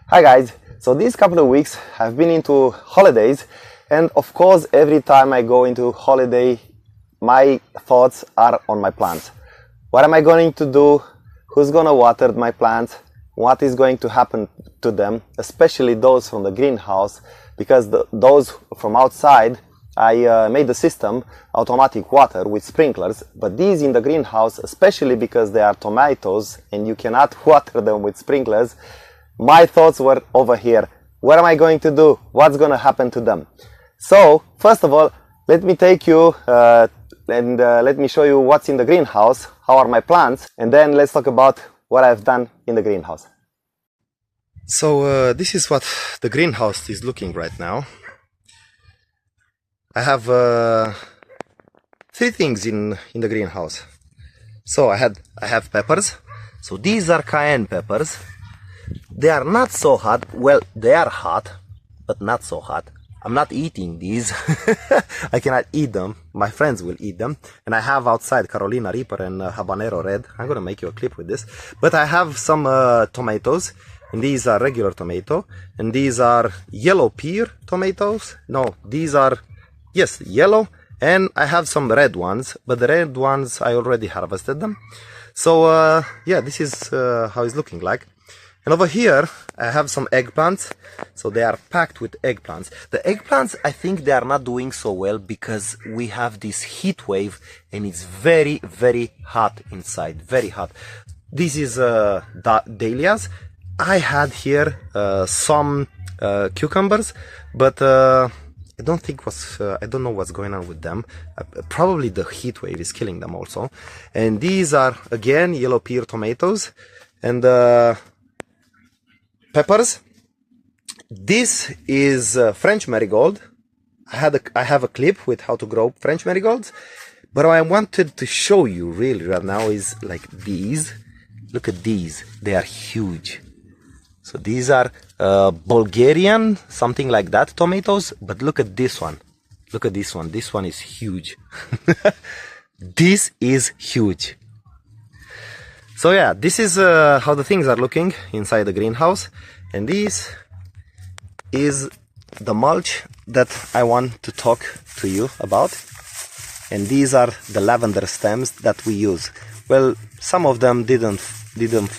Hi guys, so these couple of weeks have been into holidays, and of course every time I go into holiday my thoughts are on my plants. What am I going to do? Who's gonna water my plants? What is going to happen to them, especially those from the greenhouse, because those from outside I made the system automatic water with sprinklers, but these in the greenhouse, especially because they are tomatoes and you cannot water them with sprinklers, my thoughts were over here. What am I going to do? What's going to happen to them? So first of all, let me take you and let me show you what's in the greenhouse, how are my plants, and then let's talk about what I've done in the greenhouse. So this is what the greenhouse is looking right now. I have three things in the greenhouse. So I have peppers. So these are cayenne peppers. They are not so hot. Well, they are hot, but not so hot. I'm not eating these. I cannot eat them. My friends will eat them. And I have outside Carolina Reaper and Habanero Red. I'm gonna make you a clip with this. But I have some tomatoes. And these are regular tomato. And these are yellow pear tomatoes. No, these are, yes, yellow. And I have some red ones. But the red ones, I already harvested them. So, yeah, this is how it's looking like. And over here, I have some eggplants. So they are packed with eggplants. The eggplants, I think they are not doing so well because we have this heat wave and it's very, very hot inside. Very hot. This is dahlias. I had here some cucumbers, but I don't think I don't know what's going on with them. Probably the heat wave is killing them also. And these are, again, yellow pear tomatoes. And peppers. This is French marigold. I have a clip with how to grow French marigolds, but what I wanted to show you really right now is like these. Look at these, they are huge. So these are Bulgarian, something like that, tomatoes, but look at this one. Look at this one is huge. This is huge. So yeah, this is how the things are looking inside the greenhouse, and this is the mulch that I want to talk to you about. And these are the lavender stems that we use. Well, some of them didn't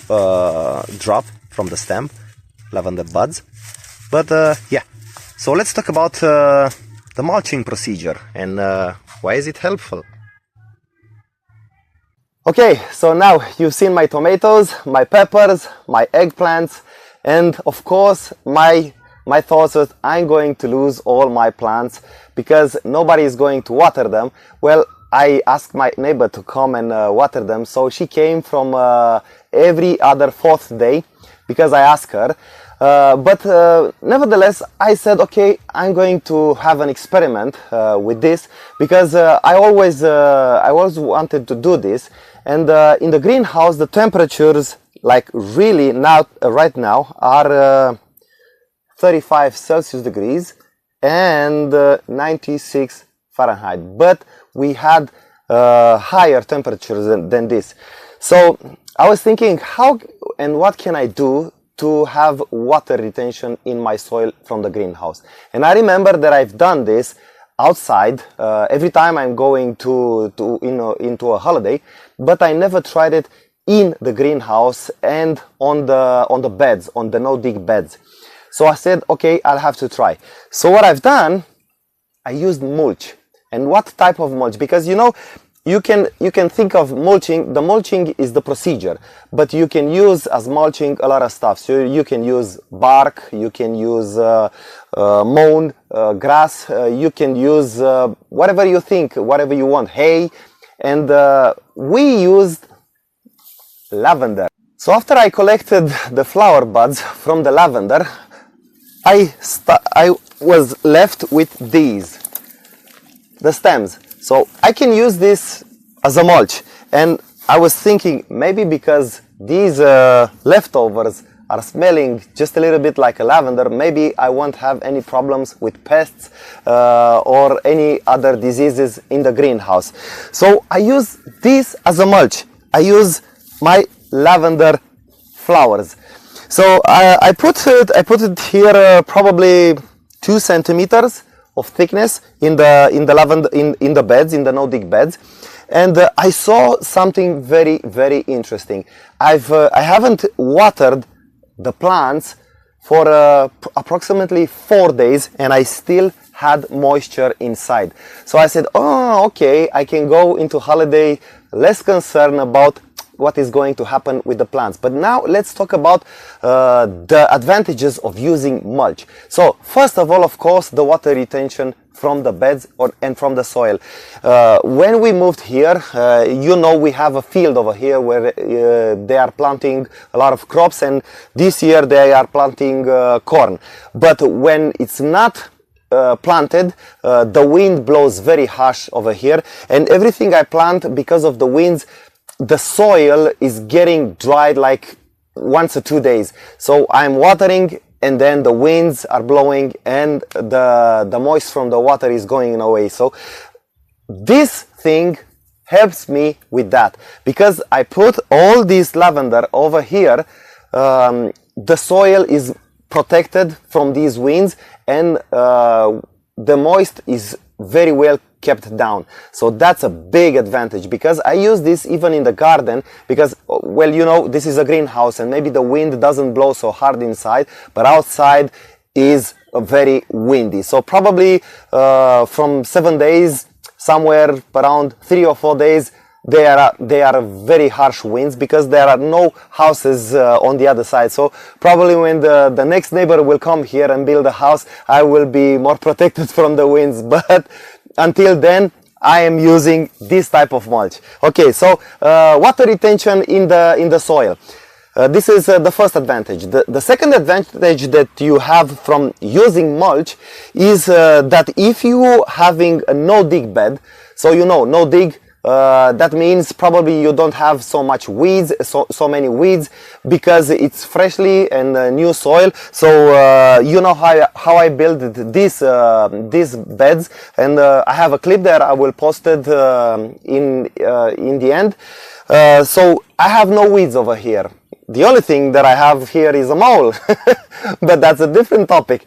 drop from the stem, lavender buds, but yeah. So let's talk about the mulching procedure and why is it helpful. Okay, so now you've seen my tomatoes, my peppers, my eggplants, and of course my thoughts was I'm going to lose all my plants because nobody is going to water them. Well, I asked my neighbor to come and water them, so she came from every other fourth day because I asked her. But nevertheless, I said, okay, I'm going to have an experiment with this because I always wanted to do this. And in the greenhouse, the temperatures, like really now, right now, are 35 Celsius degrees and 96 Fahrenheit. But we had higher temperatures than this. So I was thinking, how and what can I do to have water retention in my soil from the greenhouse? And I remember that I've done this outside every time I'm going into a holiday, but I never tried it in the greenhouse and on the beds, on the no-dig beds. So I said, okay, I'll have to try. So what I've done, I used mulch. And what type of mulch? Because you know, you can think of mulching. The mulching is the procedure, but you can use as mulching a lot of stuff. So you can use bark, you can use mown grass, you can use whatever you think, whatever you want, hay, and we used lavender. So after I collected the flower buds from the lavender, I was left with these, the stems. So I can use this as a mulch, and I was thinking maybe because these leftovers are smelling just a little bit like a lavender, maybe I won't have any problems with pests or any other diseases in the greenhouse. So I use this as a mulch. I use my lavender flowers. So I put it here probably 2 centimeters of thickness in the lavender in the beds, in the no-dig beds, and I saw something very, very interesting. I haven't watered the plants for approximately 4 days, and I still had moisture inside. So I said, oh, okay, I can go into holiday less concerned about what is going to happen with the plants. But now let's talk about the advantages of using mulch. So first of all, of course, the water retention from the beds and from the soil. When we moved here, you know, we have a field over here where they are planting a lot of crops, and this year they are planting corn. But when it's not planted, the wind blows very harsh over here, and everything I plant, because of the winds, the soil is getting dried like once or 2 days. So I'm watering, and then the winds are blowing, and the moisture from the water is going away. So this thing helps me with that, because I put all this lavender over here. The soil is protected from these winds, and the moisture is very well kept down. So that's a big advantage, because I use this even in the garden, because, well, you know, this is a greenhouse and maybe the wind doesn't blow so hard inside, but outside is very windy. So probably from 7 days, somewhere around 3 or 4 days, they are very harsh winds, because there are no houses on the other side. So probably when the next neighbor will come here and build a house, I will be more protected from the winds. But until then, I am using this type of mulch. Okay, so water retention in the soil. This is the first advantage. The second advantage that you have from using mulch is that if you having a no-dig bed, so you know, no-dig, that means probably you don't have so much weeds, so many weeds, because it's freshly and new soil. So you know how I built these beds, and I have a clip there. I will post it in the end. So I have no weeds over here. The only thing that I have here is a mole, but that's a different topic.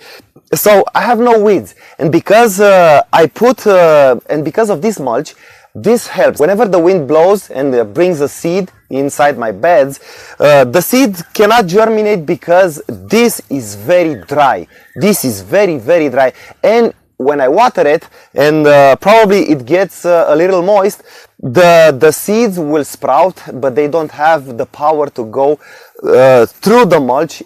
So I have no weeds, and because and because of this mulch, this helps. Whenever the wind blows and brings a seed inside my beds, the seed cannot germinate, because this is very dry. This is very, very dry. And when I water it, and probably it gets a little moist, the seeds will sprout, but they don't have the power to go through the mulch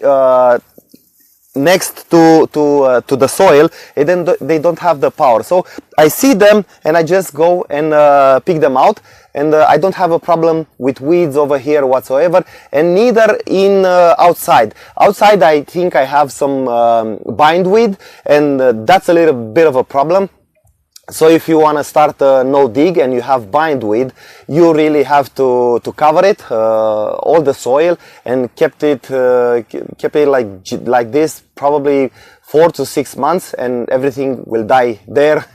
next to the soil, and then they don't have the power. So I see them and I just go and pick them out, and I don't have a problem with weeds over here whatsoever, and neither in outside. Outside I think I have some bindweed, and that's a little bit of a problem. So if you want to start a no-dig and you have bindweed, you really have to cover it, all the soil, and kept it like this, probably 4 to 6 months, and everything will die there.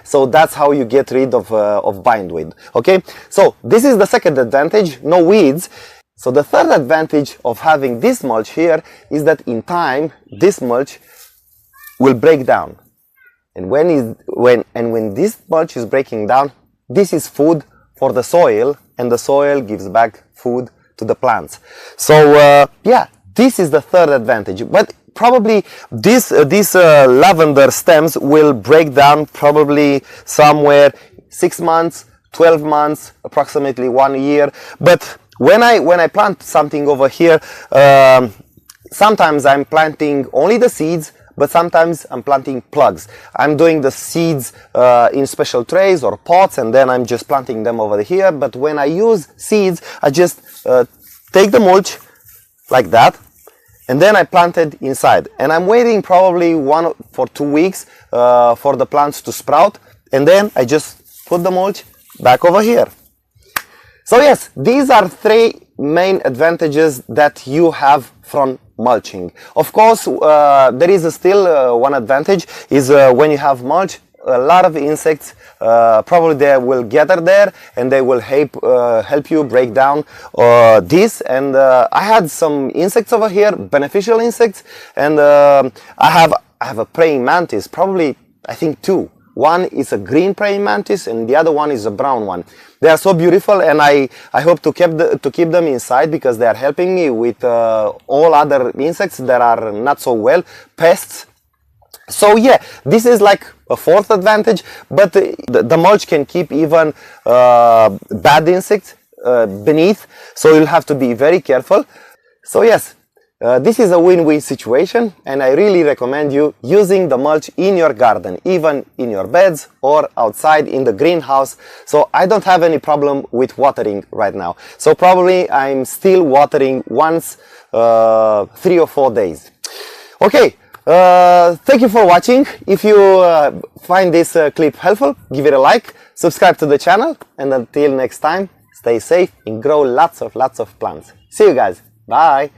So that's how you get rid of bindweed. Okay, so this is the second advantage, no weeds. So the third advantage of having this mulch here is that in time this mulch will break down. And when this mulch is breaking down, this is food for the soil, and the soil gives back food to the plants. So yeah, this is the third advantage. But probably these lavender stems will break down probably somewhere 6 months, 12 months, approximately 1 year. But when I plant something over here, sometimes I'm planting only the seeds, but sometimes I'm planting plugs. I'm doing the seeds in special trays or pots, and then I'm just planting them over here. But when I use seeds, I just take the mulch like that, and then I plant it inside. And I'm waiting probably 1 or 2 weeks for the plants to sprout, and then I just put the mulch back over here. So yes, these are 3 main advantages that you have from mulching. Of course, there is still one advantage, is when you have mulch, a lot of insects. Probably they will gather there and they will help you break down this. And I had some insects over here, beneficial insects, and I have a praying mantis, probably I think two. One is a green praying mantis and the other one is a brown one. They are so beautiful, and I hope to keep them inside because they are helping me with all other insects that are not so well, pests. So yeah, this is like a fourth advantage, but the mulch can keep even bad insects beneath, so you'll have to be very careful. So yes, this is a win-win situation, and I really recommend you using the mulch in your garden, even in your beds or outside in the greenhouse. So I don't have any problem with watering right now. So probably I'm still watering once 3 or 4 days. Okay, thank you for watching. If you find this clip helpful, give it a like, subscribe to the channel, and until next time, stay safe and grow lots of plants. See you guys. Bye.